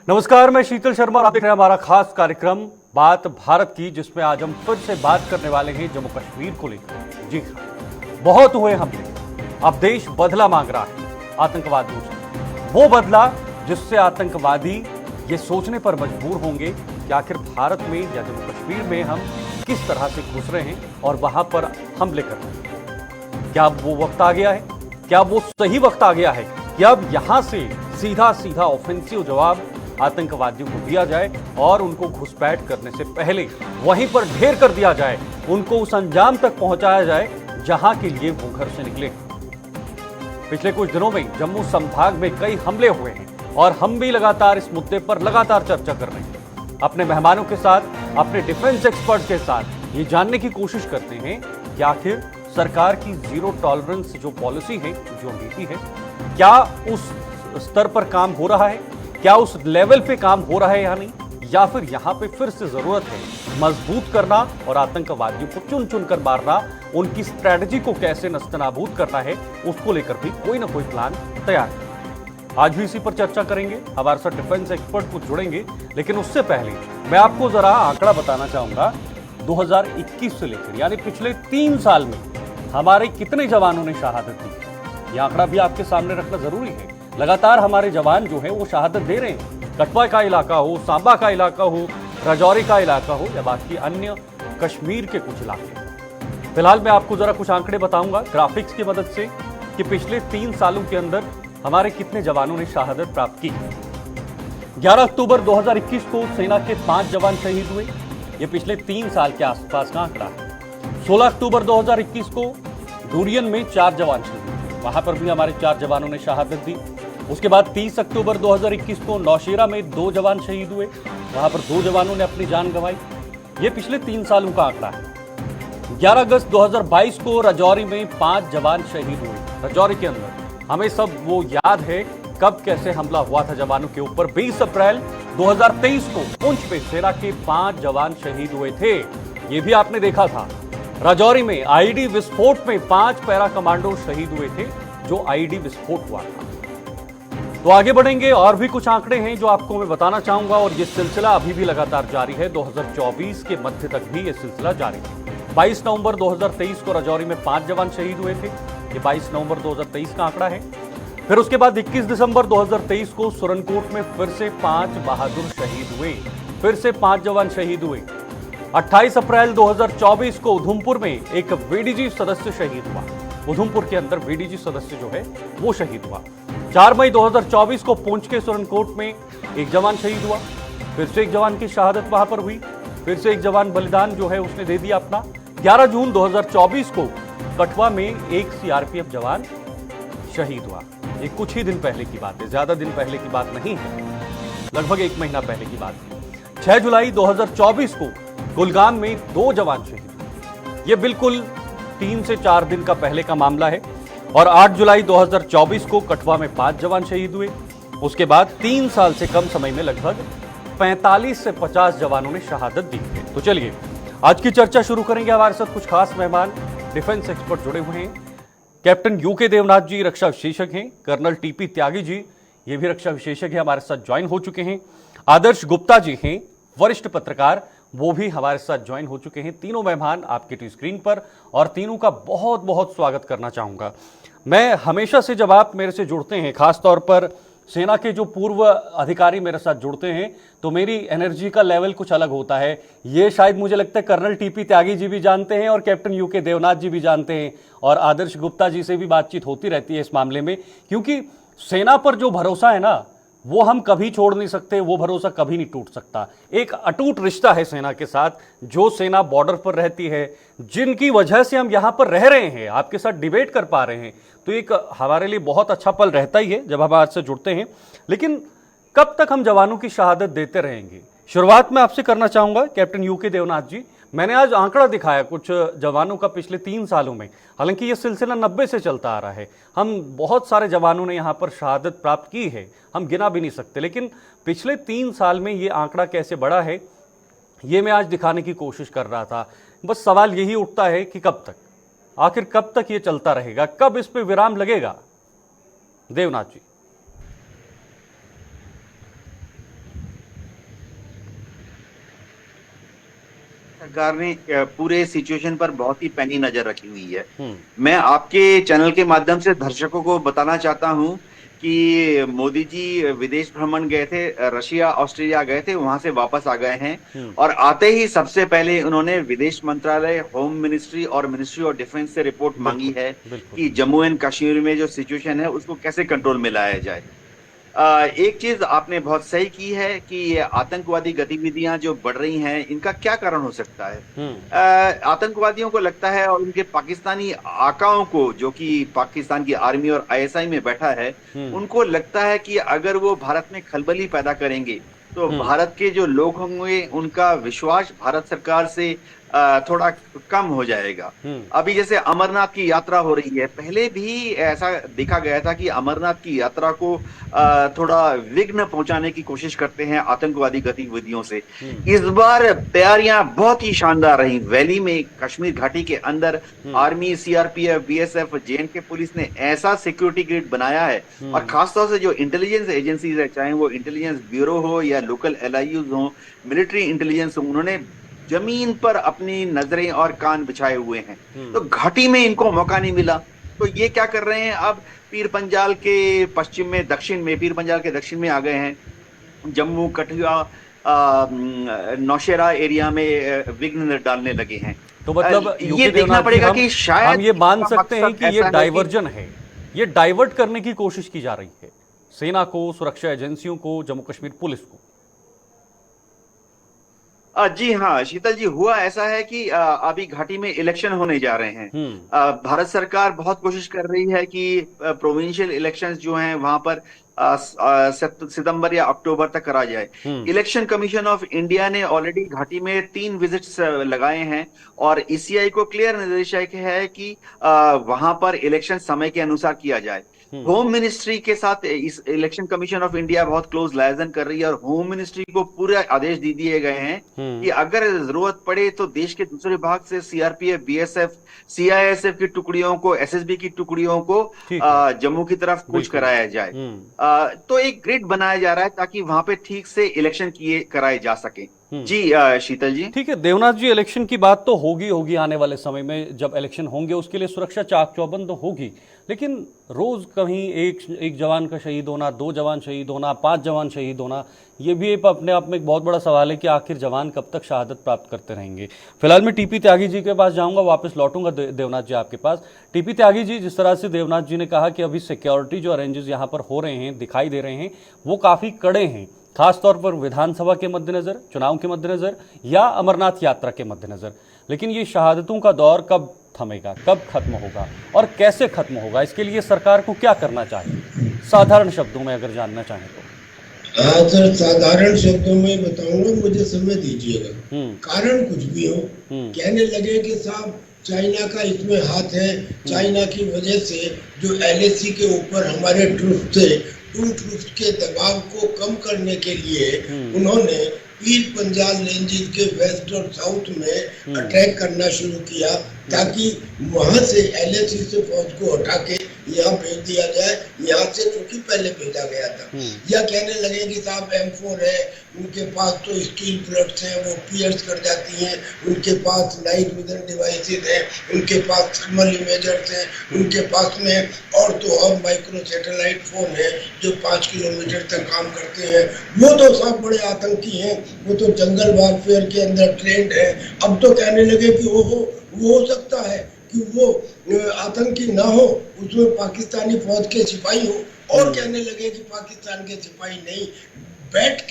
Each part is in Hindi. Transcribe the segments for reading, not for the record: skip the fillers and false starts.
नमस्कार, मैं शीतल शर्मा और आप देख रहे हैं हमारा खास कार्यक्रम बात भारत की, जिसमें आज हम फिर से बात करने वाले हैं जम्मू कश्मीर को लेकर। जी हाँ, बहुत हुए हमले, अब देश बदला मांग रहा है आतंकवादियों से। वो बदला जिससे आतंकवादी ये सोचने पर मजबूर होंगे कि आखिर भारत में या जम्मू कश्मीर में हम किस तरह से घुस रहे हैं और वहां पर हमले कर रहे हैं। क्या वो वक्त आ गया है? क्या वो सही वक्त आ गया है कि अब यहां से सीधा सीधा ऑफेंसिव जवाब आतंकवादियों को दिया जाए और उनको घुसपैठ करने से पहले वहीं पर ढेर कर दिया जाए, उनको उस अंजाम तक पहुंचाया जाए जहां के लिए वो घर से निकले। पिछले कुछ दिनों में जम्मू संभाग में कई हमले हुए हैं और हम भी लगातार इस मुद्दे पर लगातार चर्चा कर रहे हैं। अपने मेहमानों के साथ, अपने डिफेंस एक्सपर्ट के साथ ये जानने की कोशिश करते हैं कि आखिर सरकार की जीरो टॉलरेंस जो पॉलिसी है, जो नीति है, क्या उस स्तर पर काम हो रहा है, क्या उस लेवल पे काम हो रहा है या नहीं, या फिर यहां पे फिर से जरूरत है मजबूत करना और आतंकवादियों को चुन चुन कर मारना, उनकी स्ट्रैटेजी को कैसे नस्तनाबूद करना है, उसको लेकर भी कोई ना कोई प्लान तैयार है। आज भी इसी पर चर्चा करेंगे, हमारे साथ डिफेंस एक्सपर्ट कुछ जुड़ेंगे, लेकिन उससे पहले मैं आपको जरा आंकड़ा बताना चाहूंगा। 2021 से लेकर यानी पिछले 3 साल में हमारे कितने जवानों ने शहादत दी, यह आंकड़ा भी आपके सामने रखना जरूरी है। लगातार हमारे जवान जो है वो शहादत दे रहे हैं। कठुआ का इलाका हो, सांबा का इलाका हो, राजौरी का इलाका हो या बाकी अन्य कश्मीर के कुछ इलाके। फिलहाल मैं आपको जरा कुछ आंकड़े बताऊंगा ग्राफिक्स की मदद से कि पिछले 3 सालों के अंदर हमारे कितने जवानों ने शहादत प्राप्त की। 11 अक्टूबर 2021 को सेना के 5 जवान शहीद हुए, ये पिछले 3 साल के आसपास का आंकड़ा है। 16 अक्टूबर 2021 को डूरियन में 4 जवान शहीद हुए, वहां पर भी हमारे 4 जवानों ने शहादत दी। उसके बाद 30 अक्टूबर 2021 को नौशेरा में 2 जवान शहीद हुए, वहां पर 2 जवानों ने अपनी जान गंवाई। ये पिछले 3 सालों का आंकड़ा है। 11 अगस्त 2022 को राजौरी में 5 जवान शहीद हुए। राजौरी के अंदर हमें सब वो याद है कब कैसे हमला हुआ था जवानों के ऊपर। 20 अप्रैल 2023 को पुंछ में सेना के 5 जवान शहीद हुए थे, ये भी आपने देखा था। राजौरी में आईईडी विस्फोट में 5 पैरा कमांडो शहीद हुए थे, जो आईईडी विस्फोट हुआ था। तो आगे बढ़ेंगे, और भी कुछ आंकड़े हैं जो आपको मैं बताना चाहूंगा, और ये सिलसिला अभी भी लगातार जारी है। 2024 के मध्य तक भी ये सिलसिला जारी है। 22 नवंबर 2023 को राजौरी में 5 जवान शहीद हुए थे, ये 22 नवंबर 2023 का आंकड़ा है। फिर उसके बाद 21 दिसंबर 2023 को सुरनकोट में फिर से 5 बहादुर शहीद हुए, फिर से 5 जवान शहीद हुए। 28 अप्रैल 2024 को उधमपुर में एक वीडीजी सदस्य शहीद हुआ, उधमपुर के अंदर वीडीजी सदस्य जो है वो शहीद हुआ। 4 मई 2024 को पुंछ के सुरनकोट में एक जवान शहीद हुआ, फिर से एक जवान की शहादत वहां पर हुई, फिर से एक जवान बलिदान जो है उसने दे दिया अपना। 11 जून 2024 को कठुआ में एक सीआरपीएफ जवान शहीद हुआ। ये कुछ ही दिन पहले की बात है, ज्यादा दिन पहले की बात नहीं है, लगभग 1 महीना पहले की बात है। 6 जुलाई 2024 को कुलगाम में 2 जवान शहीद हुए, ये बिल्कुल 3 से 4 दिन का पहले का मामला है। और 8 जुलाई 2024 को कठुआ में 5 जवान शहीद हुए। उसके बाद 3 साल से कम समय में लगभग 45 से 50 जवानों ने शहादत दी है। तो चलिए आज की चर्चा शुरू करेंगे। हमारे साथ कुछ खास मेहमान डिफेंस एक्सपर्ट जुड़े हुए हैं। कैप्टन यूके देवनाथ जी रक्षा विशेषज्ञ हैं, कर्नल टीपी त्यागी जी ये भी रक्षा विशेषज्ञ हैं, हमारे साथ ज्वाइन हो चुके हैं। आदर्श गुप्ता जी हैं वरिष्ठ पत्रकार, वो भी हमारे साथ ज्वाइन हो चुके हैं। तीनों मेहमान आपके टी स्क्रीन पर, और तीनों का बहुत बहुत स्वागत करना चाहूंगा। मैं हमेशा से जब आप मेरे से जुड़ते हैं, खासतौर पर सेना के जो पूर्व अधिकारी मेरे साथ जुड़ते हैं, तो मेरी एनर्जी का लेवल कुछ अलग होता है। ये शायद मुझे लगता है कर्नल टीपी त्यागी जी भी जानते हैं और कैप्टन यूके देवनाथ जी भी जानते हैं, और आदर्श गुप्ता जी से भी बातचीत होती रहती है इस मामले में, क्योंकि सेना पर जो भरोसा है ना वो हम कभी छोड़ नहीं सकते, वो भरोसा कभी नहीं टूट सकता। एक अटूट रिश्ता है सेना के साथ, जो सेना बॉर्डर पर रहती है, जिनकी वजह से हम यहां पर रह रहे हैं, आपके साथ डिबेट कर पा रहे हैं, तो एक हमारे लिए बहुत अच्छा पल रहता ही है जब हम आज से जुड़ते हैं। लेकिन कब तक हम जवानों की शहादत देते रहेंगे? शुरुआत में आपसे करना चाहूंगा कैप्टन यूके देवनाथ जी। मैंने आज आंकड़ा दिखाया कुछ जवानों का पिछले 3 सालों में, हालांकि यह सिलसिला 90 से चलता आ रहा है। हम बहुत सारे जवानों ने यहां पर शहादत प्राप्त की है, हम गिना भी नहीं सकते, लेकिन पिछले 3 साल में ये आंकड़ा कैसे बढ़ा है ये मैं आज दिखाने की कोशिश कर रहा था। बस सवाल यही उठता है कि कब तक, आखिर कब तक ये चलता रहेगा, कब इस पे विराम लगेगा? देवनाथ जी। सरकार ने पूरे सिचुएशन पर बहुत ही पैनी नजर रखी हुई है। हम्म। मैं आपके चैनल के माध्यम से दर्शकों को बताना चाहता हूं कि मोदी जी विदेश भ्रमण गए थे, रशिया ऑस्ट्रेलिया गए थे, वहां से वापस आ गए हैं। हम्म। और आते ही सबसे पहले उन्होंने विदेश मंत्रालय, होम मिनिस्ट्री और मिनिस्ट्री ऑफ डिफेंस से रिपोर्ट मांगी बिल्कुल है बिल्कुल। कि जम्मू एंड कश्मीर में जो सिचुएशन है उसको कैसे कंट्रोल में लाया जाए। एक चीज आपने बहुत सही की है कि ये आतंकवादी गतिविधियां जो बढ़ रही हैं, इनका क्या कारण हो सकता है। हम्म। आतंकवादियों को लगता है और उनके पाकिस्तानी आकाओं को, जो कि पाकिस्तान की आर्मी और आईएसआई में बैठा है, हम्म। उनको लगता है कि अगर वो भारत में खलबली पैदा करेंगे तो हम्म। भारत के जो लोग होंगे उनका विश्वास भारत सरकार से थोड़ा कम हो जाएगा। हम्म। अभी जैसे अमरनाथ की यात्रा हो रही है, पहले भी ऐसा देखा गया था कि अमरनाथ की यात्रा को थोड़ा विघ्न पहुंचाने की कोशिश करते हैं आतंकवादी गतिविधियों से। हम्म। इस बार तैयारियां बहुत ही शानदार रही। वैली में, कश्मीर घाटी के अंदर हम्म। Army, CRPF, BSF, J and K police ने ऐसा सिक्योरिटी ग्रिड बनाया है। और हम्म। खासतौर से जो इंटेलिजेंस एजेंसीज है, चाहे वो इंटेलिजेंस ब्यूरो हो या लोकल एलआईयूज हो, मिलिट्री इंटेलिजेंस हो, उन्होंने जमीन पर अपनी नजरें और कान बिछाए हुए हैं। तो हम्म। घाटी में इनको मौका नहीं मिला, तो ये क्या कर रहे हैं अब, पीर पंजाल के पश्चिम में, दक्षिण में, पीर पंजाल के दक्षिण में आ गए हैं। जम्मू, कठुआ, नौशेरा एरिया में विघ्न डालने लगे हैं। तो मतलब ये यूपी देखना देवनाथ जी, पड़ेगा कि हम शायद ये मान इनका सकते हैं मकसद कि ये ऐसा है कि डाइवर्जन है, ये डाइवर्ट करने की कोशिश की जा रही है सेना को, सुरक्षा एजेंसियों को, जम्मू कश्मीर पुलिस को। जी हाँ शीतल जी, हुआ ऐसा है कि अभी घाटी में इलेक्शन होने जा रहे हैं। हम्म। भारत सरकार बहुत कोशिश कर रही है कि प्रोविंशियल इलेक्शंस जो हैं वहां पर सितंबर या अक्टूबर तक करा जाए। हम्म। इलेक्शन कमीशन ऑफ इंडिया ने ऑलरेडी घाटी में 3 विजिट्स लगाए हैं और ईसीआई को क्लियर निर्देश है कि वहां पर इलेक्शन समय के अनुसार किया जाए। हम्म। होम मिनिस्ट्री के साथ इस इलेक्शन कमीशन ऑफ इंडिया बहुत क्लोज लाइजन कर रही है और होम मिनिस्ट्री को पूरे आदेश दे दिए गए हैं हम्म। कि अगर जरूरत पड़े तो देश के दूसरे भाग से सीआरपीएफ, बीएसएफ, सीआईएसएफ की टुकड़ियों को, एसएसबी की टुकड़ियों को ठीक है। जम्मू की तरफ कूच बिल्कुल। कराया जाए। हम्म। तो एक ग्रिड बनाया जा रहा है ताकि वहां पे ठीक से इलेक्शन किए कराए जा सके। जी शीतल जी। ठीक है देवनाथ जी, इलेक्शन की बात तो होगी आने वाले समय में, जब इलेक्शन होंगे उसके लिए सुरक्षा चाक चौबंद तो होगी, लेकिन रोज कहीं एक जवान का शहीद होना, 2 जवान शहीद होना, 5 जवान शहीद होना, ये भी अपने आप में एक बहुत बड़ा सवाल है कि आखिर जवान कब तक शहादत प्राप्त करते रहेंगे। फिलहाल मैं टीपी त्यागी जी के पास जाऊंगा, वापस लौटूंगा देवनाथ जी आपके पास। टीपी त्यागी जी, जिस तरह से देवनाथ जी ने कहा कि अभी सिक्योरिटी जो अरेंजेस यहाँ पर हो रहे हैं, दिखाई दे रहे हैं, वो काफ़ी कड़े हैं, खासतौर पर विधानसभा के मद्देनजर, चुनाव के मद्देनजर या अमरनाथ यात्रा के मद्देनजर। लेकिन ये शहादतों का दौर कब थमेगा, कब खत्म होगा और कैसे खत्म होगा, इसके लिए सरकार को क्या करना चाहिए, साधारण शब्दों में अगर जानना चाहें तो? हाँ सर, साधारण शब्दों में बताऊंगा, मुझे समय दीजिएगा। कारण कुछ भी हो, कहने लगे कि साहब चाइना का इसमें हाथ है, चाइना की वजह से जो एलएसी के ऊपर हमारे ट्रूप थे, उन ट्रूप के दबाव को कम करने के लिए उन्होंने पीर पंजाल रेंजेस के वेस्ट और साउथ में अटैक करना शुरू किया ताकि वहां से एलएसी से फौज को हटा के यहाँ भेज दिया जाए, यहाँ से चूंकि पहले भेजा गया था। या कहने लगे कि साहब M4 है, उनके पास तो स्टील प्लेट्स हैं, वो पियर्स कर जाती हैं, उनके पास नाइट विजन डिवाइसेस हैं, उनके पास थर्मल इमेजर्स हैं, उनके पास में और तो और माइक्रो सैटेलाइट फोन है जो 5 किलोमीटर तक काम करते हैं। वो तो सब बड़े आतंकी हैं, वो तो जंगल वारफेयर के अंदर ट्रेंड है। अब तो कहने लगे कि वो हो सकता है कि वो आतंकी ना हो, उसमें पाकिस्तानी फौज के सिपाही हो, और कहने लगे कि पाकिस्तान के सिपाही नहीं, बैठ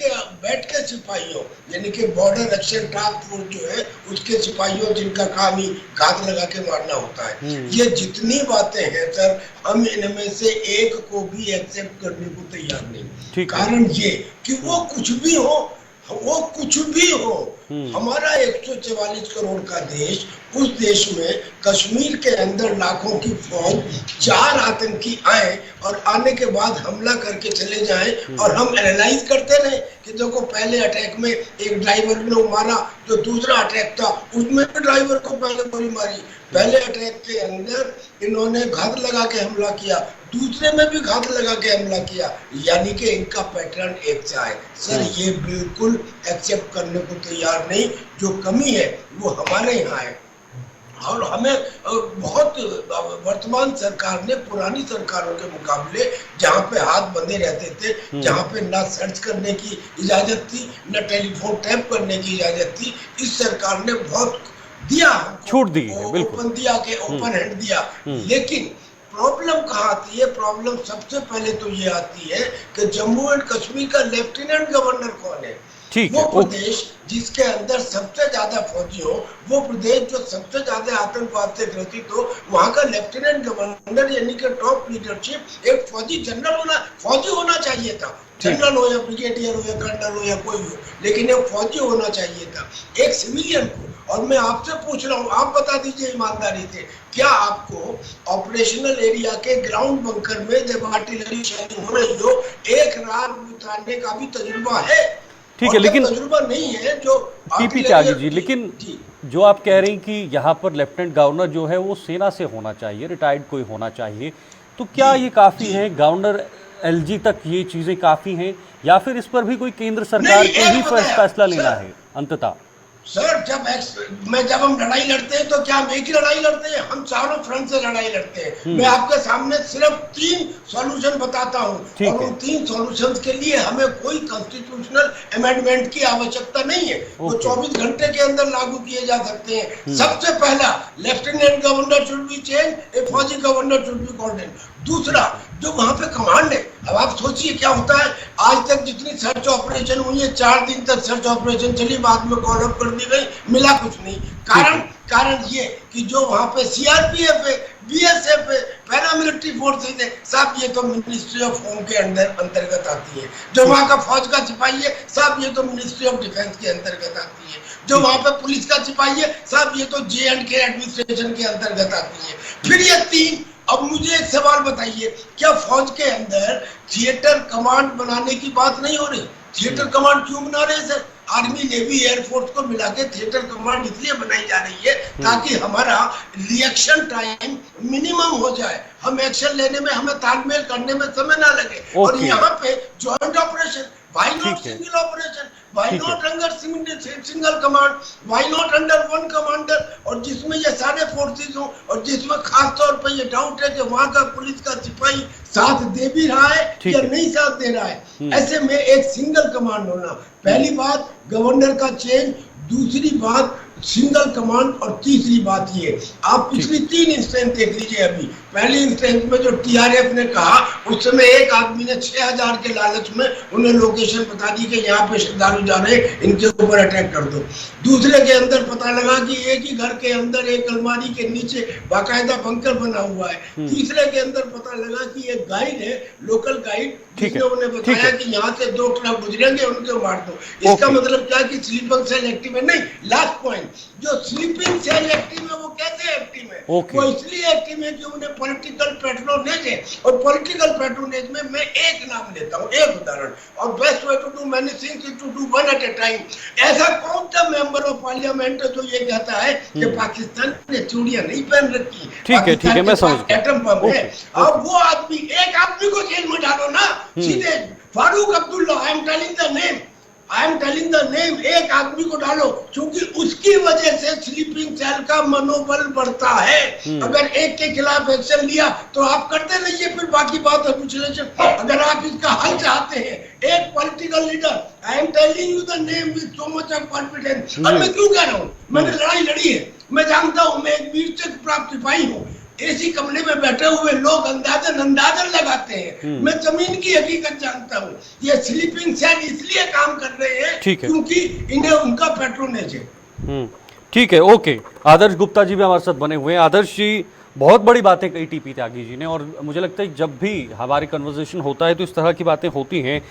के सिपाही हो, यानी कि बॉर्डर एक्शन टास्क फोर्स जो है उसके सिपाही हो, जिनका काम ही घात लगा के मारना होता है। ये जितनी बातें हैं सर, हम इनमें से एक को भी एक्सेप्ट करने को तैयार नहीं। कारण ये कि वो कुछ भी हो, हमारा 144 करोड़ का देश, उस देश में कश्मीर के अंदर लाखों की फौज, 4 आतंकी आए और आने के बाद हमला करके चले जाएं और हम एनालाइज करते रहे कि देखो पहले अटैक में एक ड्राइवर ने मारा, जो दूसरा अटैक था उसमें भी ड्राइवर को पहले गोली मारी, पहले अटैक के अंदर इन्होंने घात लगा के हमला किया, दूसरे में भी घात लगा के हमला किया, यानी कि इनका पैटर्न एक सा है। सर ये बिल्कुल एक्सेप्ट करने को तैयार नहीं, जो कमी है वो हमारे यहाँ है। और हमें बहुत वर्तमान सरकार ने पुरानी सरकारों के मुकाबले जहाँ पे हाथ बंधे रहते थे, जहाँ पे ना सर्च करने की इजाजत थी, न टेलीफोन टैप करने की इजाजत थी, इस सरकार ने बहुत दिया, छूट दी है, बिल्कुल ओपन दिया के ओपन हैंड दिया। लेकिन प्रॉब्लम कहाँ आती है? प्रॉब्लम सबसे पहले तो ये आती है कि जम्मू एंड कश्मीर का लेफ्टिनेंट गवर्नर कौन है? वो प्रदेश जिसके अंदर सबसे ज्यादा फौजी हो, वो प्रदेश जो सबसे ज्यादा आतंकवाद से ग्रसित हो, वहाँ का लेफ्टिनेंट गवर्नर यानी कि टॉप लीडरशिप एक फौजी होना चाहिए था। जनरल हो या ब्रिगेडियर हो या कर्नल हो या कोई हो, लेकिन एक फौजी होना चाहिए था, एक सिविलियन को। और मैं आपसे पूछ रहा हूँ, आप बता दीजिए ईमानदारी से, क्या आपको ऑपरेशनल एरिया के ग्राउंड बंकर में जब आर्टिलरी शेलिंग हो रही हो, एक रात बिताने का भी तजुर्बा है? ठीक है, लेकिन तजुर्बा नहीं है जो टीपी त्यागी जी, लेकिन जो आप कह रही कि यहाँ पर लेफ्टिनेंट गवर्नर जो है वो सेना से होना चाहिए, रिटायर्ड कोई होना चाहिए, तो क्या ये काफ़ी है? गवर्नर एलजी तक ये चीज़ें काफ़ी हैं, या फिर इस पर भी कोई केंद्र सरकार को ही फैसला लेना है अंततः? सर जब हम लड़ाई लड़ते हैं तो क्या हम एक ही लड़ाई लड़ते हैं? हम चारों फ्रंट से लड़ाई लड़ते हैं। मैं आपके सामने सिर्फ 3 सॉल्यूशन बताता हूँ, और उन 3 सॉल्यूशंस के लिए हमें कोई कॉन्स्टिट्यूशनल अमेंडमेंट की आवश्यकता नहीं है, वो 24 घंटे के अंदर लागू किए जा सकते हैं। सबसे पहला, lieutenant governor should be change, a फौजी गवर्नर शुड बी कॉल्ड। दूसरा, जो वहां पे कमांड है, अब आप सोचिए क्या होता है, आज तक जितनी सर्च ऑपरेशन हुई है, 4 दिन तक सर्च ऑपरेशन चली, बाद में कॉल अप कर दी गई, मिला कुछ नहीं। कारण ये कि जो वहां पे सीआरपीएफ है, बीएसएफ है, पैरामिलिट्री फोर्सेज है, साहब ये तो मिनिस्ट्री ऑफ होम के अंतर्गत आती है। जो वहां का फौज का सिपाही है, साहब ये तो मिनिस्ट्री ऑफ डिफेंस के अंतर्गत आती है। जो वहां पे पुलिस का सिपाही है, साहब ये तो J&K एडमिनिस्ट्रेशन के अंतर्गत आती है। फिर ये 3, अब मुझे एक सवाल बताइए, क्या फौज के अंदर थिएटर कमांड बनाने की बात नहीं हो रही? थिएटर कमांड क्यों बना रहे सर? आर्मी, नेवी, एयरफोर्स को मिला के थिएटर कमांड इसलिए बनाई जा रही है ताकि हमारा रिएक्शन टाइम मिनिमम हो जाए, हम एक्शन लेने में, हमें तालमेल करने में समय ना लगे। और यहाँ पे joint operation, why not single operation, why not under single command, why not under one commander, और जिसमें ये सारे फोर्सेस हो, और जिसमें खास तौर पर ये डाउट है कि वहां का पुलिस का सिपाही साथ दे भी रहा है या नहीं साथ दे रहा है। ऐसे में एक सिंगल कमांड होना, पहली बात गवर्नर का चेंज, दूसरी बात सिंगल कमांड, और तीसरी बात ये, आप पिछली 3 इंस्टेंस देख लीजिए। अभी पहली इंस्टेंस में जो टीआरएफ ने कहा, उस समय एक आदमी ने 6000 के लालच में उन्हें लोकेशन बता दी कि यहाँ पे श्रद्धालु जा रहे हैं, इनके ऊपर अटैक कर दो। दूसरे के अंदर पता लगा कि एक ही घर के अंदर एक अलमारी के नीचे बाकायदा बंकर बना हुआ है। तीसरे के अंदर पता लगा कि एक गाइड है, लोकल गाइड, जिसने उन्हें बताया कि यहाँ से 2 ट्रक गुजरेंगे, उनको मार दो। इसका मतलब क्या कि स्लीपिंग सेल एक्टिव है? नहीं। लास्ट पॉइंट, जो स्लीपिंग सेल एक्टिव है वो कैसे एक्टिव है? वो इसलिए एक्टिव है कि उन्हें पॉलिटिकल पैट्रोनेज है, और पॉलिटिकल पैट्रोनेज में मैं एक नाम लेता हूँ, एक उदाहरण, और best way to do many things is to do one at a time. ऐसा कौन सा मेंबर ऑफ पार्लियामेंट है जो ये कहता है कि पाकिस्तान ने चूड़ियां नहीं पहन रखी? ठीक है, मैं समझ गया। एटम बम है। अब वो आदमी, एक आदमी को जेल में डालो ना, सीधे Farooq Abdullah, I am telling the name, एक आदमी को डालो, क्योंकि उसकी वजह से स्लीपिंग सेल का मनोबल बढ़ता है। अगर एक के खिलाफ एक्शन लिया तो आप करते रहिए, फिर बाकी बात विश्लेषण। अगर आप इसका हल चाहते हैं, एक political leader, I am telling you the name with so much of confidence. और मैं क्यों कह रहा हूँ, मैंने लड़ाई लड़ी है, मैं जानता हूँ, मैं एक वीर से प्राप्त सिपाही हूँ। एसी कमरे में बैठे हुए लोग अंदाजन लगाते हैं, मैं जमीन की हकीकत जानता हूँ। ये स्लीपिंग सेल इसलिए काम कर रहे हैं क्योंकि इन्हें उनका पैट्रोनेज है। ठीक है, ओके। आदर्श गुप्ता जी भी हमारे साथ बने हुए हैं। आदर्श जी, बहुत बड़ी बातें कही टीपी त्यागी जी ने, और मुझे लगता है जब भी हमारी कन्वर्सेशन होता है तो इस तरह की बातें होती हैं।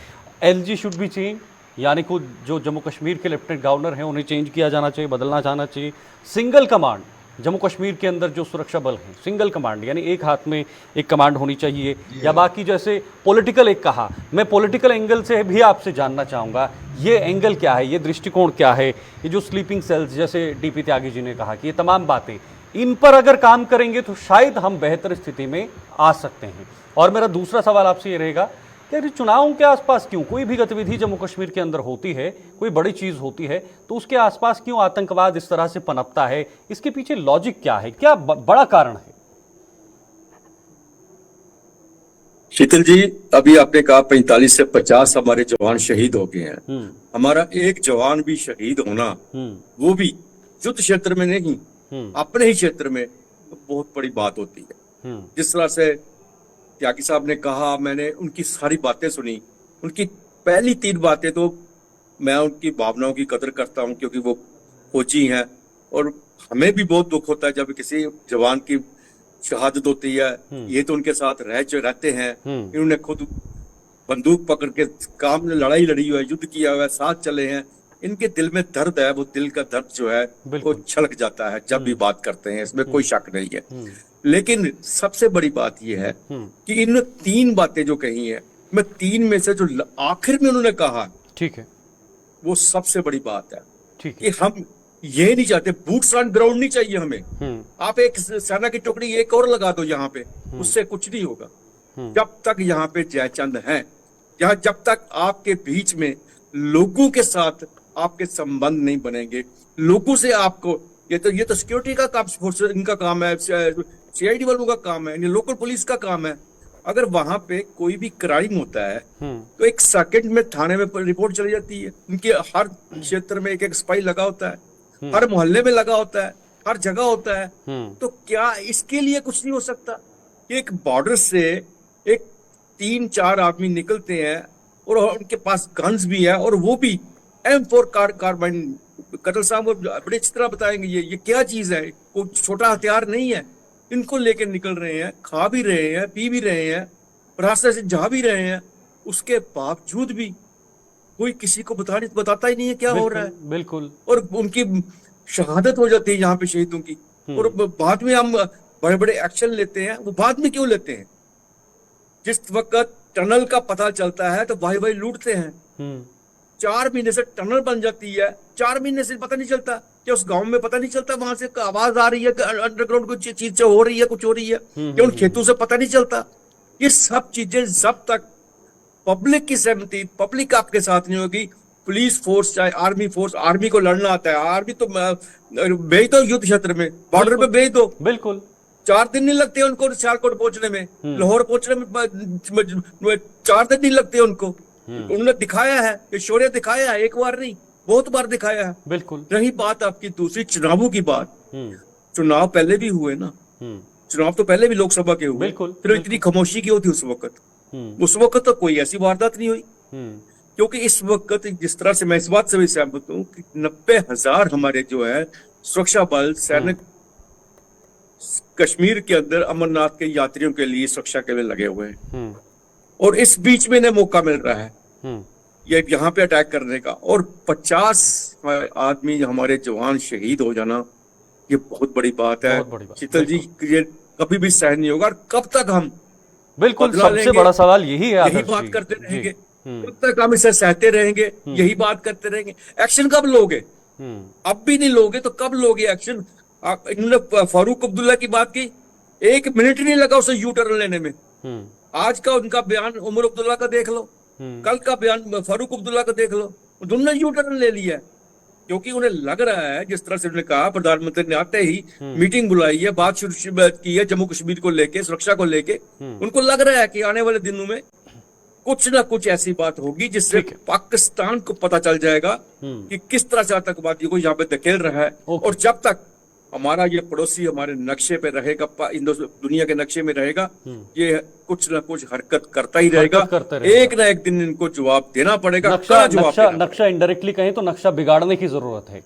एलजी शुड बी चेंज, यानी कि जो जम्मू कश्मीर के लेफ्टिनेंट गवर्नर हैं उन्हें चेंज किया जाना चाहिए, बदलना जाना चाहिए। सिंगल कमांड, जम्मू कश्मीर के अंदर जो सुरक्षा बल हैं, सिंगल कमांड, यानी एक हाथ में एक कमांड होनी चाहिए। या बाकी जैसे पॉलिटिकल एक कहा, मैं पॉलिटिकल एंगल से भी आपसे जानना चाहूँगा, ये एंगल क्या है, ये दृष्टिकोण क्या है, ये जो स्लीपिंग सेल्स जैसे टीपी त्यागी जी ने कहा कि ये तमाम बातें, इन पर अगर काम करेंगे तो शायद हम बेहतर स्थिति में आ सकते हैं। और मेरा दूसरा सवाल आपसे ये रहेगा कि अरे चुनावों के आसपास क्यों कोई भी गतिविधि जम्मू कश्मीर के अंदर होती है, कोई बड़ी चीज होती है, तो उसके आसपास क्यों आतंकवाद इस तरह से पनपता है? इसके पीछे लॉजिक क्या है, क्या बड़ा कारण है? शीतल जी, अभी आपने कहा 45 से 50 हमारे जवान शहीद हो गए हैं। हमारा एक जवान भी शहीद होना, वो भी युद्ध क्षेत्र में नहीं, अपने ही क्षेत्र में, तो बहुत बड़ी बात होती है। जिस तरह से त्यागी साहब ने कहा, मैंने उनकी सारी बातें सुनी। उनकी पहली 3 बातें तो मैं उनकी भावनाओं की कदर करता हूं, क्योंकि वो फौजी हैं और हमें भी बहुत दुख होता है जब किसी जवान की शहादत होती है। ये तो उनके साथ रहते हैं, इन्होंने खुद बंदूक पकड़ के काम लड़ाई लड़ी हुई है, युद्ध किया हुआ है, साथ चले हैं। इनके दिल में दर्द है, वो दिल का दर्द जो है वो छलक जाता है जब भी बात करते हैं, इसमें कोई शक नहीं है। लेकिन सबसे बड़ी बात यह है कि इन 3 बातें जो कही है, मैं 3 में से जो आखिर में उन्होंने कहा, ठीक है, वो सबसे बड़ी बात है। ठीक है कि हम ये नहीं चाहते, बूट्स ऑन ग्राउंड नहीं चाहिए हमें। आप एक सेना की टुकड़ी एक और लगा दो यहाँ पे, उससे कुछ नहीं होगा। जब तक यहाँ पे जयचंद है, जब तक आपके बीच में लोगों के साथ आपके संबंध नहीं बनेंगे, लोगों से आपको ये तो सिक्योरिटी का काम, इनका काम है, सीआईडी वालों का काम है, लोकल पुलिस का काम है। अगर वहां पे कोई भी क्राइम होता है तो 1 सेकंड में थाने में रिपोर्ट चली जाती है। उनके हर क्षेत्र में एक स्पाई लगा होता है, हर मोहल्ले में लगा होता है, हर जगह होता है। तो क्या इसके लिए कुछ नहीं हो सकता? एक बॉर्डर से एक 3-4 आदमी निकलते हैं और उनके पास गन्स भी है, और वो भी M4 कार्बाइन। कटल साहब बड़े अच्छी तरह बताएंगे ये क्या चीज है, कोई छोटा हथियार नहीं है। इनको लेकर निकल रहे हैं, खा भी रहे हैं, पी भी रहे हैं, रास्ते से जा भी रहे हैं। उसके बावजूद भी कोई किसी को बताता ही नहीं है क्या हो रहा है। बिल्कुल। और उनकी शहादत हो जाती है यहाँ पे शहीदों की, और बाद में हम बड़े बड़े एक्शन लेते हैं। वो बाद में क्यों लेते हैं? जिस वक्त टनल का पता चलता है तो भाई लूटते हैं। 4 महीने से टनल बन जाती है, 4 महीने से पता नहीं चलता कि उस गांव में पता नहीं चलता, वहां से आवाज आ रही है कि अंडरग्राउंड कुछ चीज हो रही है, कुछ हो रही है, कि उन खेतों से पता नहीं चलता। ये सब चीजें जब तक पब्लिक की सहमति, पब्लिक आपके साथ नहीं होगी, पुलिस फोर्स चाहे आर्मी फोर्स, आर्मी को लड़ना आता है, आर्मी तो भेज दो युद्ध क्षेत्र में, बॉर्डर पे भेज दो। बिल्कुल। 4 दिन नहीं लगते उनको सियालकोट पहुंचने में, लाहौर पहुंचने में 4 दिन नहीं लगते उनको। उन्होंने दिखाया है, ये शौर्य दिखाया है, एक बार नहीं बहुत बार दिखाया है। बिल्कुल। रही बात आपकी दूसरी चुनावों की बात, चुनाव पहले भी हुए ना, चुनाव तो पहले भी लोकसभा के हुए। बिल्कुल। फिर इतनी खामोशी क्यों थी उस वक्त? उस वक्त तो कोई ऐसी वारदात नहीं हुई, क्योंकि इस वक्त जिस तरह से मैं इस बात से भी सहमत हूँ कि 90,000 हमारे जो है सुरक्षा बल सैनिक कश्मीर के अंदर अमरनाथ के यात्रियों के लिए सुरक्षा के लिए लगे हुए हैं, और इस बीच में इन्हें मौका मिल रहा है ये यहाँ पे अटैक करने का, और 50 आदमी हमारे जवान शहीद हो जाना, ये बहुत बड़ी बात है शीतल जी। ये कभी भी सहन नहीं होगा। कब तक हम बिल्कुल सबसे बड़ा सवाल यही है, यही बात करते रहेंगे, कब तक हम इसे सहते रहेंगे, यही बात करते रहेंगे? एक्शन कब लोगे? अब भी नहीं लोगे तो कब लोगे एक्शन? इन्होंने फारूक अब्दुल्ला की बात की, 1 मिनट नहीं लगा उसे यू टर्न लेने में। आज का उनका बयान उमर अब्दुल्ला का देख लो, कल का बयान फारूक अब्दुल्ला का देख लो, दोनों यू टर्न ले लिया है, क्योंकि उन्हें लग रहा है, जिस तरह से उन्होंने कहा, प्रधानमंत्री ने आते ही मीटिंग बुलाई है, बात शुरू की है जम्मू कश्मीर को लेके, सुरक्षा को लेके। उनको लग रहा है कि आने वाले दिनों में कुछ ना कुछ ऐसी बात होगी जिससे पाकिस्तान को पता चल जाएगा कि किस तरह से आतंकवादियों को यहाँ पे धकेल रहा है। और जब तक हमारा ये पड़ोसी हमारे नक्शे पे रहेगा, दुनिया के नक्शे में रहेगा, ये कुछ ना कुछ हरकत करता ही रहेगा। एक ना एक दिन इनको जवाब देना पड़ेगा। नक्शा इनडायरेक्टली कहें तो नक्शा बिगाड़ने की जरूरत है,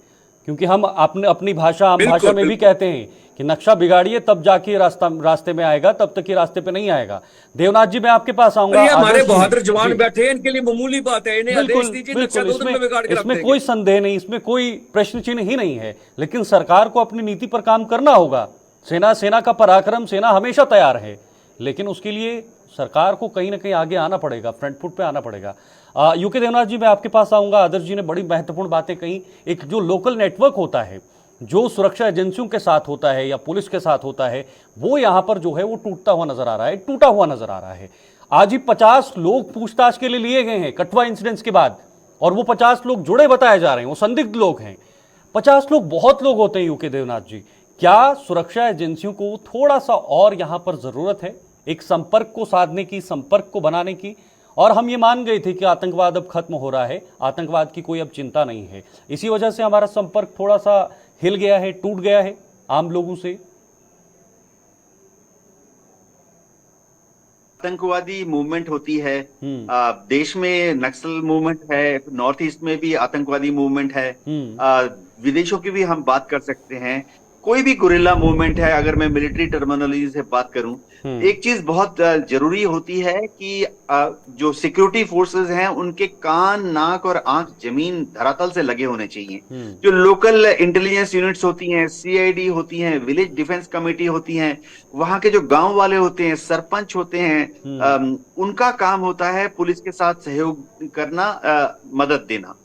क्योंकि हम अपनी भाषा, आम भाषा में भी कहते हैं कि नक्शा बिगाड़िए तब जाके रास्ते में आएगा, तब तक ये रास्ते पे नहीं आएगा। देवनाथ जी, मैं आपके पास आऊंगा। हमारे बहादुर जवान बैठे हैं, इनके लिए मामूली बात है, इन्हें आदेश दीजिए, नक्शा 2 दिन में बिगाड़ के रख देंगे। इसमें कोई संदेह नहीं, इसमें कोई प्रश्न चिन्ह ही नहीं है, लेकिन सरकार को अपनी नीति पर काम करना होगा। सेना का पराक्रम, सेना हमेशा तैयार है, लेकिन उसके लिए सरकार को कहीं ना कहीं आगे आना पड़ेगा, फ्रंट फुट पे आना पड़ेगा। यूके देवनाथ जी, मैं आपके पास आऊंगा। आदर्श जी ने बड़ी महत्वपूर्ण बातें कही। एक जो लोकल नेटवर्क होता है, जो सुरक्षा एजेंसियों के साथ होता है या पुलिस के साथ होता है वो यहां पर जो है वो टूटता हुआ नजर आ रहा है, टूटा हुआ नजर आ रहा है। आज ही 50 लोग पूछताछ के लिए लिए गए हैं कठुआ इंसिडेंट्स के बाद, और वो 50 लोग जुड़े बताए जा रहे हैं, वो संदिग्ध लोग हैं। 50 लोग बहुत लोग होते हैं यूके देवनाथ जी। क्या सुरक्षा एजेंसियों को थोड़ा सा और यहां पर जरूरत है एक संपर्क को साधने की, संपर्क को बनाने की? और हम ये मान गए थे कि आतंकवाद अब खत्म हो रहा है, आतंकवाद की कोई अब चिंता नहीं है, इसी वजह से हमारा संपर्क थोड़ा सा हिल गया है, टूट गया है आम लोगों से। आतंकवादी मूवमेंट होती है, देश में नक्सल मूवमेंट है, नॉर्थ ईस्ट में भी आतंकवादी मूवमेंट है, विदेशों की भी हम बात कर सकते हैं, कोई भी गुरिल्ला मूवमेंट है। अगर मैं मिलिट्री टर्मिनोलॉजी से बात करूं, एक चीज बहुत जरूरी होती है कि जो सिक्योरिटी फोर्सेस हैं उनके कान, नाक और आंख जमीन धरातल से लगे होने चाहिए। जो लोकल इंटेलिजेंस यूनिट्स होती हैं, सीआईडी होती हैं, विलेज डिफेंस कमेटी होती हैं, वहां के जो गांव वाले होते हैं, सरपंच होते हैं, उनका काम होता है पुलिस के साथ सहयोग करना, मदद देना।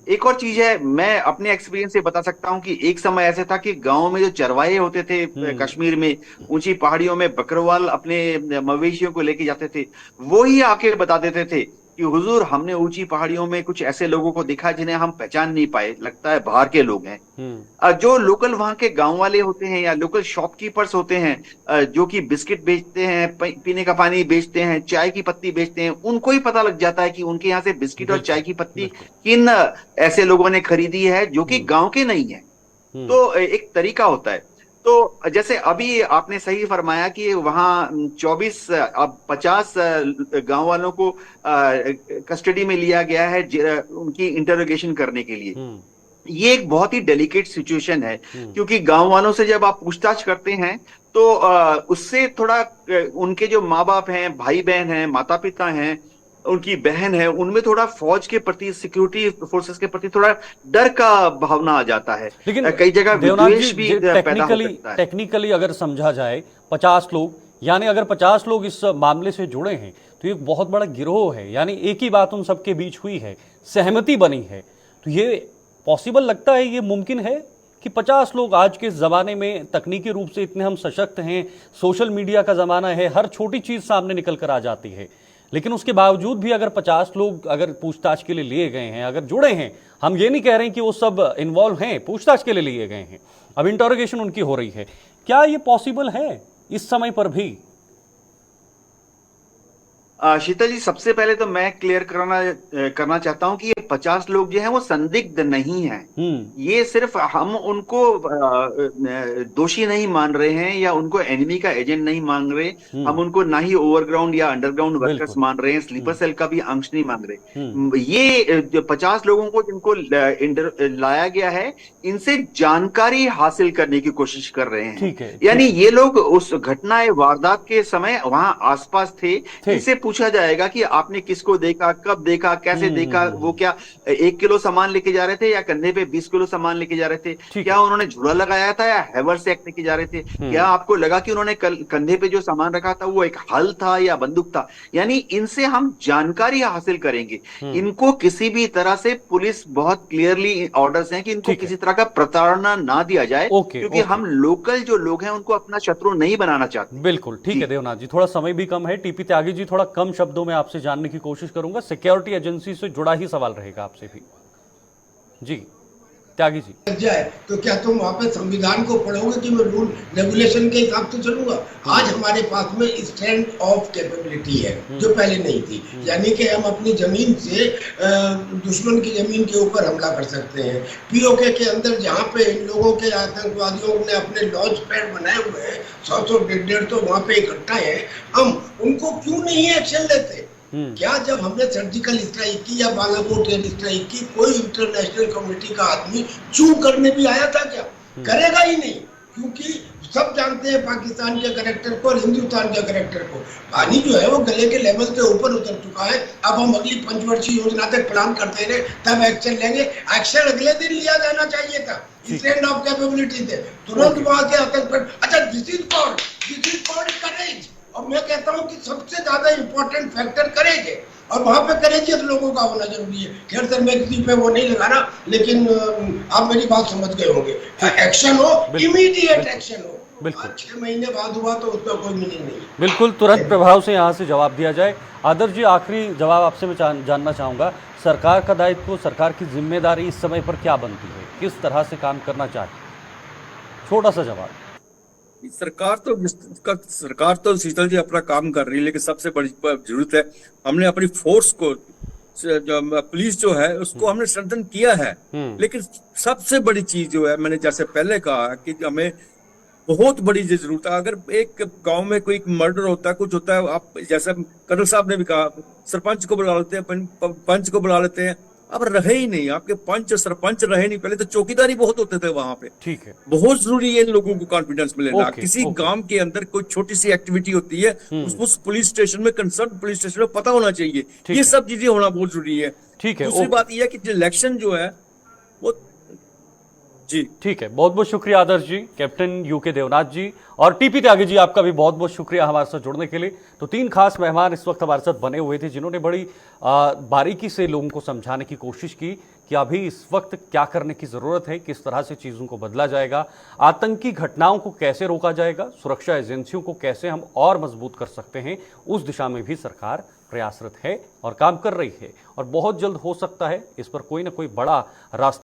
एक और चीज है, मैं अपने एक्सपीरियंस से बता सकता हूं कि एक समय ऐसा था कि गांव में जो चरवाहे होते थे कश्मीर में, ऊंची पहाड़ियों में बकरवाल अपने मवेशियों को लेके जाते थे, वो ही आके बता देते थे कि हुजूर हमने ऊंची पहाड़ियों में कुछ ऐसे लोगों को देखा जिन्हें हम पहचान नहीं पाए, लगता है बाहर के लोग हैं। जो लोकल वहां के गांव वाले होते हैं या लोकल शॉपकीपर्स होते हैं जो कि बिस्किट बेचते हैं, पीने का पानी बेचते हैं, चाय की पत्ती बेचते हैं, उनको ही पता लग जाता है कि उनके यहाँ से बिस्किट और चाय की पत्ती किन ऐसे लोगों ने खरीदी है जो कि गांव के नहीं है। तो एक तरीका होता है। तो जैसे अभी आपने सही फरमाया कि वहां 50 गांव वालों को कस्टडी में लिया गया है उनकी इंटरोगेशन करने के लिए। ये एक बहुत ही डेलिकेट सिचुएशन है, क्योंकि गांव वालों से जब आप पूछताछ करते हैं तो उससे थोड़ा उनके जो माँ बाप हैं, भाई बहन हैं, माता पिता हैं, उनकी बहन है, उनमें थोड़ा फौज के प्रति, सिक्योरिटी फोर्सेस के प्रति थोड़ा डर का भावना आ जाता है। लेकिन कई जगह विद्वेष भी पैदा हो सकता है। टेक्निकली अगर समझा जाए 50 लोग, यानी अगर 50 लोग इस मामले से जुड़े हैं तो एक बहुत बड़ा गिरोह है, यानी एक ही बात उन सबके बीच हुई है, सहमति बनी है। तो ये पॉसिबल लगता है, ये मुमकिन है कि 50 लोग, आज के ज़माने में तकनीकी रूप से इतने हम सशक्त हैं, सोशल मीडिया का ज़माना है, हर छोटी चीज़ सामने निकल कर आ जाती है, लेकिन उसके बावजूद भी अगर 50 लोग अगर पूछताछ के लिए लिए गए हैं, अगर जुड़े हैं, हम ये नहीं कह रहे हैं कि वो सब इन्वॉल्व हैं, पूछताछ के लिए लिए गए हैं, अब इंटरोगेशन उनकी हो रही है, क्या ये पॉसिबल है इस समय पर भी? शीतल जी, सबसे पहले तो मैं क्लियर करना चाहता हूं कि ये 50 लोग जो हैं वो संदिग्ध नहीं हैं। ये सिर्फ हम उनको दोषी नहीं मान रहे हैं या उनको एनिमी का एजेंट नहीं मान रहे, हम उनको ना ही ओवरग्राउंड या अंडरग्राउंड वर्कर्स मान रहे हैं, स्लीपर सेल का भी अंश नहीं मान रहे। ये जो 50 लोगों को जिनको लाया गया है, इनसे जानकारी हासिल करने की कोशिश कर रहे हैं। यानी ये लोग उस घटना वारदात के समय वहां आसपास थे। इनसे पूछा जाएगा कि आपने किसको देखा, कब देखा, कैसे देखा, वो क्या 1 किलो सामान लेके जा रहे थे या कंधे पे 20 किलो सामान लेके जा रहे थे, क्या उन्होंने झूला लगाया था या हैवर से एक्ट लेके जा रहे थे, क्या आपको लगा कि उन्होंने कंधे पे जो सामान रखा था वो एक हल था या बंदूक था। यानी इनसे हम जानकारी हासिल करेंगे। इनको किसी भी तरह से, पुलिस बहुत क्लियरली ऑर्डर्स हैं कि इनको किसी तरह का प्रताड़ना ना दिया जाए, क्योंकि हम लोकल जो लोग हैं उनको अपना शत्रु नहीं बनाना चाहते। बिल्कुल ठीक है देवनाथ जी, थोड़ा समय भी कम है, टीपी त्यागी जी थोड़ा कम शब्दों में आपसे जानने की कोशिश करूंगा, सिक्योरिटी एजेंसी से जुड़ा ही सवाल रहेगा आपसे भी। जी त्यागी जी, जाए तो क्या तुम वहाँ पे संविधान को पढ़ोगे कि मैं रूल रेगुलेशन के हिसाब से चलूंगा? आज हमारे पास में स्टैंड ऑफ कैपेबिलिटी है जो पहले नहीं थी, यानी कि हम अपनी जमीन से दुश्मन की जमीन के ऊपर हमला कर सकते हैं। पीओके के अंदर जहाँ पे इन लोगों के आतंकवादियों ने अपने लॉन्च पैड बनाए हुए हैं, 100 150 तो वहाँ पे इकट्ठा है, हम उनको क्यों नहीं एक्शन लेते? क्या जब हमने सर्जिकल स्ट्राइक की या बालाकोट एयर स्ट्राइक की, कोई इंटरनेशनल कम्युनिटी का आदमी चू करने भी आया था क्या? करेगा ही नहीं, क्योंकि सब जानते हैं पाकिस्तान के कैरेक्टर को और हिंदुस्तान के कैरेक्टर को। पानी जो है वो गले के लेवल से ऊपर उतर चुका है। अब हम अगली 5 वर्षीय योजना तक प्लान करते रहे, तब एक्शन लेंगे। एक्शन अगले दिन लिया जाना चाहिए था, स्टैंड ऑफ कैपेबिलिटी थे, तुरंत वहां से आतंक। अच्छा, दिस इज कॉल्ड करेज। और मैं कहता हूं कि सबसे ज्यादा इंपॉर्टेंट फैक्टर करेज है। और वहां पे करेजियस लोगों का होना जरूरी है। खैर सर, मैं किसी पे वो नहीं लगाना, लेकिन आप मेरी बात समझ गए होंगे। एक्शन हो, इमीडिएट एक्शन हो। बिल्कुल। 6 महीने बाद हुआ तो उसका कोई मीनिंग नहीं। बिल्कुल, तुरंत प्रभाव से यहाँ से जवाब दिया जाए। आदर्श जी, आखिरी जवाब आपसे मैं जानना चाहूँगा, सरकार का दायित्व, सरकार की जिम्मेदारी इस समय पर क्या बनती है, किस तरह से काम करना चाहिए? छोटा सा जवाब। सरकार तो शीतल जी अपना काम कर रही है, लेकिन सबसे बड़ी जरूरत है, हमने अपनी फोर्स को, पुलिस जो है उसको हमने स्ट्रेंथन किया है, लेकिन सबसे बड़ी चीज जो है, मैंने जैसे पहले कहा कि हमें बहुत बड़ी जरूरत है। अगर एक गांव में कोई मर्डर होता है, कुछ होता है, आप जैसे कर्नल साहब ने भी कहा, सरपंच को बुला लेते हैं, पंच को बुला लेते हैं, अब रहे ही नहीं आपके पंच सरपंच रहे नहीं। पहले तो चौकीदारी बहुत होते थे वहां पे। ठीक है, बहुत जरूरी है इन लोगों को कॉन्फिडेंस में लेना। किसी ओके। गांव के अंदर कोई छोटी सी एक्टिविटी होती है, उस पुलिस स्टेशन में, कंसर्न पुलिस स्टेशन में पता होना चाहिए। ये सब चीजें होना बहुत जरूरी है। ठीक है, दूसरी बात यह है कि इलेक्शन जो है वो, जी ठीक है, बहुत बहुत शुक्रिया आदर्श जी, कैप्टन यूके देवनाथ जी और टीपी त्यागी जी, आपका भी बहुत बहुत शुक्रिया हमारे साथ जुड़ने के लिए। तो 3 खास मेहमान इस वक्त हमारे साथ बने हुए थे, जिन्होंने बड़ी बारीकी से लोगों को समझाने की कोशिश की कि अभी इस वक्त क्या करने की जरूरत है, किस तरह से चीजों को बदला जाएगा, आतंकी घटनाओं को कैसे रोका जाएगा, सुरक्षा एजेंसियों को कैसे हम और मजबूत कर सकते हैं, उस दिशा में भी सरकार प्रयासरत है और काम कर रही है। और बहुत जल्द हो सकता है इस पर कोई ना कोई बड़ा रास्ता